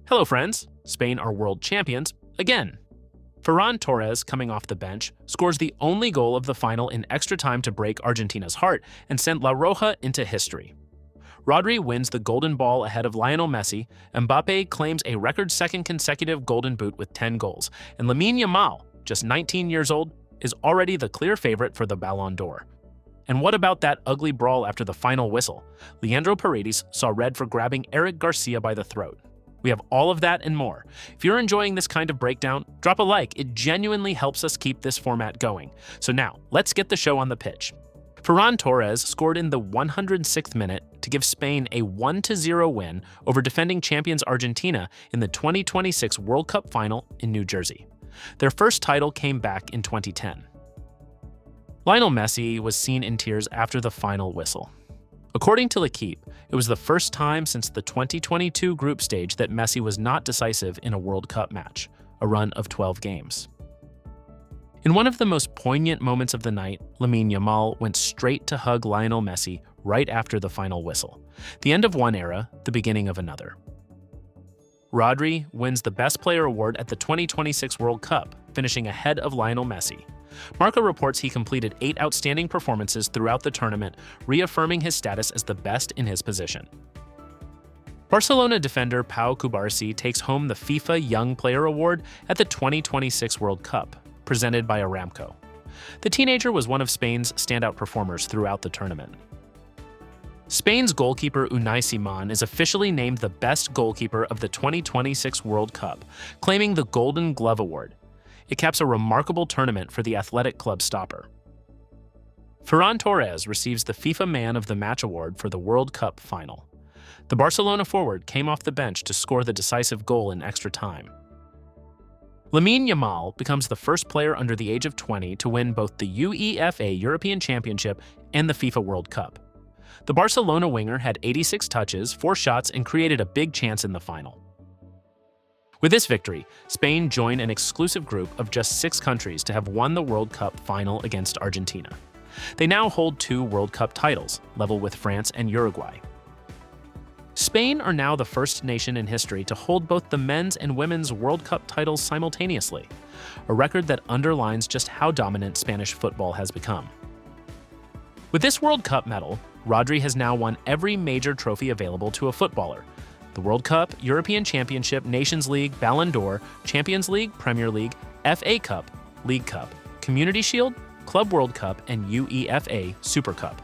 Hello friends, Spain are world champions again. Ferran Torres, coming off the bench, scores the only goal of the final in extra time to break Argentina's heart and send La Roja into history. Rodri wins the Golden Ball ahead of Lionel Messi, Mbappé claims a record second consecutive Golden Boot with 10 goals, and Lamine Yamal, just 19 years old, is already the clear favorite for the Ballon d'Or. And what about that ugly brawl after the final whistle? Paredes saw red for grabbing Eric Garcia by the throat. We have all of that and more. If you're enjoying this kind of breakdown, drop a like. It genuinely helps us keep this format going. So now, let's get the show on the pitch. Ferran Torres scored in the 106th minute to give Spain a 1-0 win over defending champions Argentina in the 2026 World Cup final in New Jersey. Their first title came back in 2010. Lionel Messi was seen in tears after the final whistle. According to L'Equipe, it was the first time since the 2022 group stage that Messi was not decisive in a World Cup match, a run of 12 games. In one of the most poignant moments of the night, Lamine Yamal went straight to hug Lionel Messi right after the final whistle. The end of one era, the beginning of another. Rodri wins the Best Player award at the 2026 World Cup, finishing ahead of Lionel Messi. Marca reports he completed 8 outstanding performances throughout the tournament, reaffirming his status as the best in his position. Barcelona defender Pau Cubarsí takes home the FIFA Young Player Award at the 2026 World Cup, presented by Aramco. The teenager was one of Spain's standout performers throughout the tournament. Spain's goalkeeper Unai Simón is officially named the best goalkeeper of the 2026 World Cup, claiming the Golden Glove Award. It caps a remarkable tournament for the athletic club stopper. Ferran Torres receives the FIFA Man of the Match award for the World Cup final. The Barcelona forward came off the bench to score the decisive goal in extra time. Lamine Yamal becomes the first player under the age of 20 to win both the UEFA European Championship and the FIFA World Cup. The Barcelona winger had 86 touches, 4 shots, and created a big chance in the final. With this victory, Spain joined an exclusive group of just 6 countries to have won the World Cup final against Argentina. They now hold 2 World Cup titles, level with France and Uruguay. Spain are now the first nation in history to hold both the men's and women's World Cup titles simultaneously, a record that underlines just how dominant Spanish football has become. With this World Cup medal, Rodri has now won every major trophy available to a footballer: the World Cup, European Championship, Nations League, Ballon d'Or, Champions League, Premier League, FA Cup, League Cup, Community Shield, Club World Cup, and UEFA Super Cup.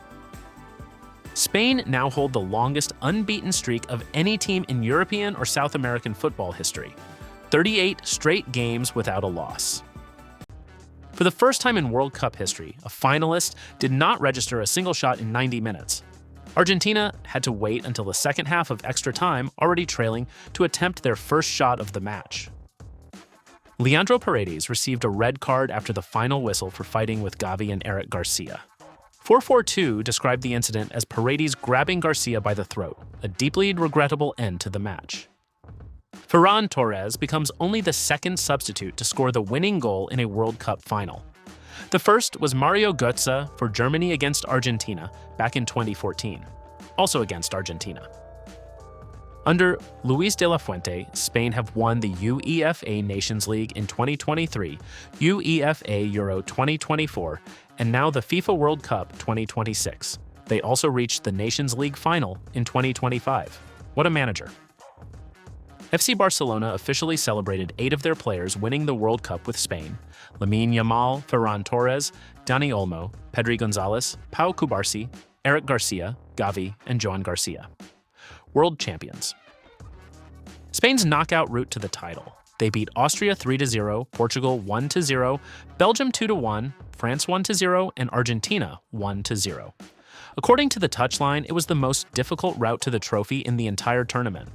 Spain now hold the longest unbeaten streak of any team in European or South American football history: 38 straight games without a loss. For the first time in World Cup history, a finalist did not register a single shot in 90 minutes. Argentina had to wait until the second half of extra time, already trailing, to attempt their first shot of the match. Paredes received a red card after the final whistle for fighting with Gavi and Eric Garcia. 442 described the incident as Paredes grabbing Garcia by the throat, a deeply regrettable end to the match. Ferran Torres becomes only the second substitute to score the winning goal in a World Cup final. The first was Mario Götze for Germany against Argentina back in 2014, also against Argentina. Under Luis de la Fuente, Spain have won the UEFA Nations League in 2023, UEFA Euro 2024, and now the FIFA World Cup 2026. They also reached the Nations League final in 2025. What a manager. FC Barcelona officially celebrated 8 of their players winning the World Cup with Spain: Lamine Yamal, Ferran Torres, Dani Olmo, Pedri Gonzalez, Pau Cubarsí, Eric Garcia, Gavi, and Joan Garcia. World champions. Spain's knockout route to the title. They beat Austria 3-0, Portugal 1-0, Belgium 2-1, France 1-0, and Argentina 1-0. According to the touchline, it was the most difficult route to the trophy in the entire tournament.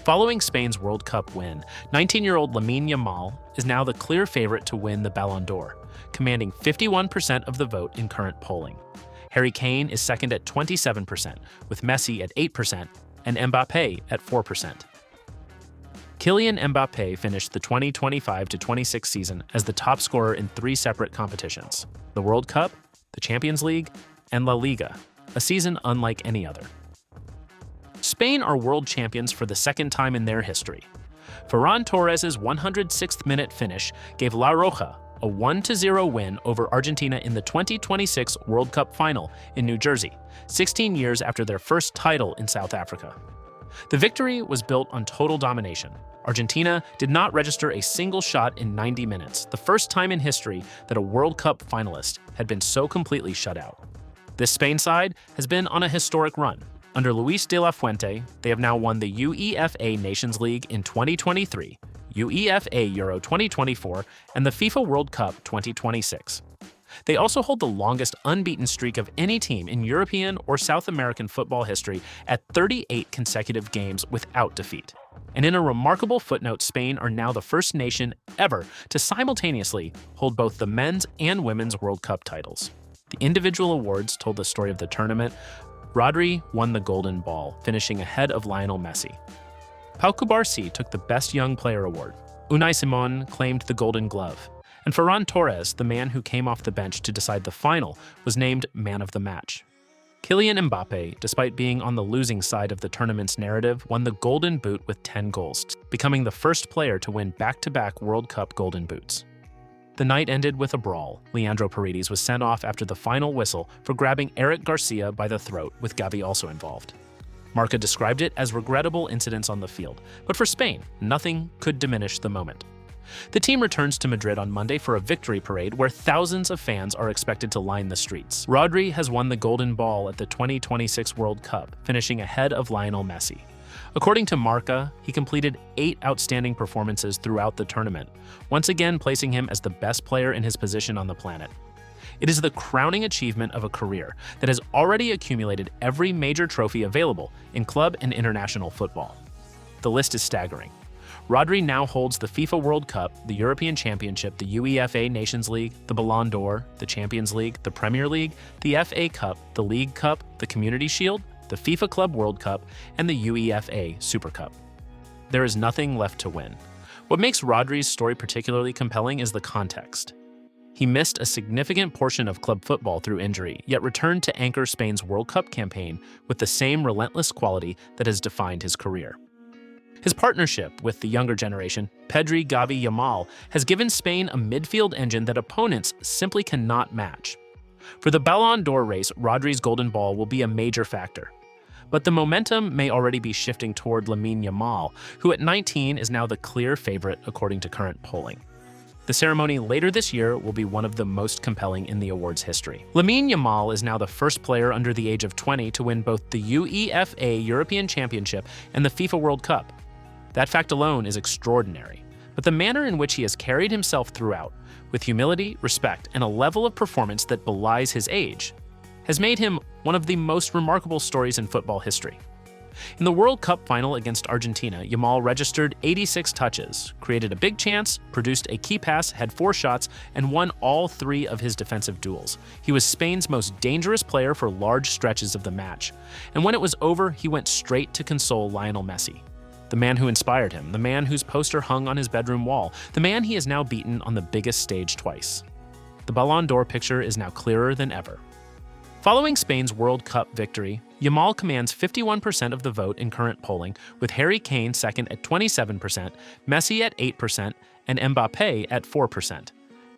Following Spain's World Cup win, 19-year-old Lamine Yamal is now the clear favorite to win the Ballon d'Or, commanding 51% of the vote in current polling. Harry Kane is second at 27%, with Messi at 8% and Mbappé at 4%. Kylian Mbappé finished the 2025-26 season as the top scorer in 3 separate competitions: the World Cup, the Champions League, and La Liga, a season unlike any other. Spain are world champions for the second time in their history. Ferran Torres' 106th minute finish gave La Roja a 1-0 win over Argentina in the 2026 World Cup final in New Jersey, 16 years after their first title in South Africa. The victory was built on total domination. Argentina did not register a single shot in 90 minutes, the first time in history that a World Cup finalist had been so completely shut out. This Spain side has been on a historic run. Under Luis de la Fuente, they have now won the UEFA Nations League in 2023, UEFA Euro 2024, and the FIFA World Cup 2026. They also hold the longest unbeaten streak of any team in European or South American football history at 38 consecutive games without defeat. And in a remarkable footnote, Spain are now the first nation ever to simultaneously hold both the men's and women's World Cup titles. The individual awards told the story of the tournament. Rodri won the Golden Ball, finishing ahead of Lionel Messi. Pau Cubarsí took the Best Young Player award. Unai Simón claimed the Golden Glove. And Ferran Torres, the man who came off the bench to decide the final, was named Man of the Match. Kylian Mbappé, despite being on the losing side of the tournament's narrative, won the Golden Boot with 10 goals, becoming the first player to win back-to-back World Cup Golden Boots. The night ended with a brawl. Leandro Paredes was sent off after the final whistle for grabbing Eric Garcia by the throat, with Gavi also involved. Marca described it as regrettable incidents on the field, but for Spain, nothing could diminish the moment. The team returns to Madrid on Monday for a victory parade where thousands of fans are expected to line the streets. Rodri has won the Golden Ball at the 2026 World Cup, finishing ahead of Lionel Messi. According to Marca, he completed 8 outstanding performances throughout the tournament, once again placing him as the best player in his position on the planet. It is the crowning achievement of a career that has already accumulated every major trophy available in club and international football. The list is staggering. Rodri now holds the FIFA World Cup, the European Championship, the UEFA Nations League, the Ballon d'Or, the Champions League, the Premier League, the FA Cup, the League Cup, the Community Shield, the FIFA Club World Cup, and the UEFA Super Cup. There is nothing left to win. What makes Rodri's story particularly compelling is the context. He missed a significant portion of club football through injury, yet returned to anchor Spain's World Cup campaign with the same relentless quality that has defined his career. His partnership with the younger generation, Pedri, Gavi, Yamal, has given Spain a midfield engine that opponents simply cannot match. For the Ballon d'Or race, Rodri's Golden Ball will be a major factor. But the momentum may already be shifting toward Lamine Yamal, who at 19 is now the clear favorite according to current polling. The ceremony later this year will be one of the most compelling in the awards history. Lamine Yamal is now the first player under the age of 20 to win both the UEFA European Championship and the FIFA World Cup. That fact alone is extraordinary, but the manner in which he has carried himself throughout, with humility, respect, and a level of performance that belies his age, has made him one of the most remarkable stories in football history. In the World Cup final against Argentina, Yamal registered 86 touches, created a big chance, produced a key pass, had 4 shots, and won all 3 of his defensive duels. He was Spain's most dangerous player for large stretches of the match, and when it was over, he went straight to console Lionel Messi. The man who inspired him, the man whose poster hung on his bedroom wall, the man he has now beaten on the biggest stage twice. The Ballon d'Or picture is now clearer than ever. Following Spain's World Cup victory, Yamal commands 51% of the vote in current polling, with Harry Kane second at 27%, Messi at 8%, and Mbappé at 4%.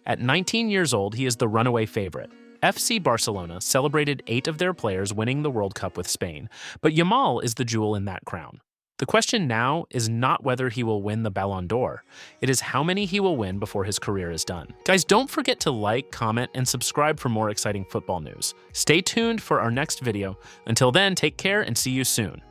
At 19 years old, he is the runaway favorite. FC Barcelona celebrated 8 of their players winning the World Cup with Spain, but Yamal is the jewel in that crown. The question now is not whether he will win the Ballon d'Or. It is how many he will win before his career is done. Guys, don't forget to like, comment, and subscribe for more exciting football news. Stay tuned for our next video. Until then, take care and see you soon.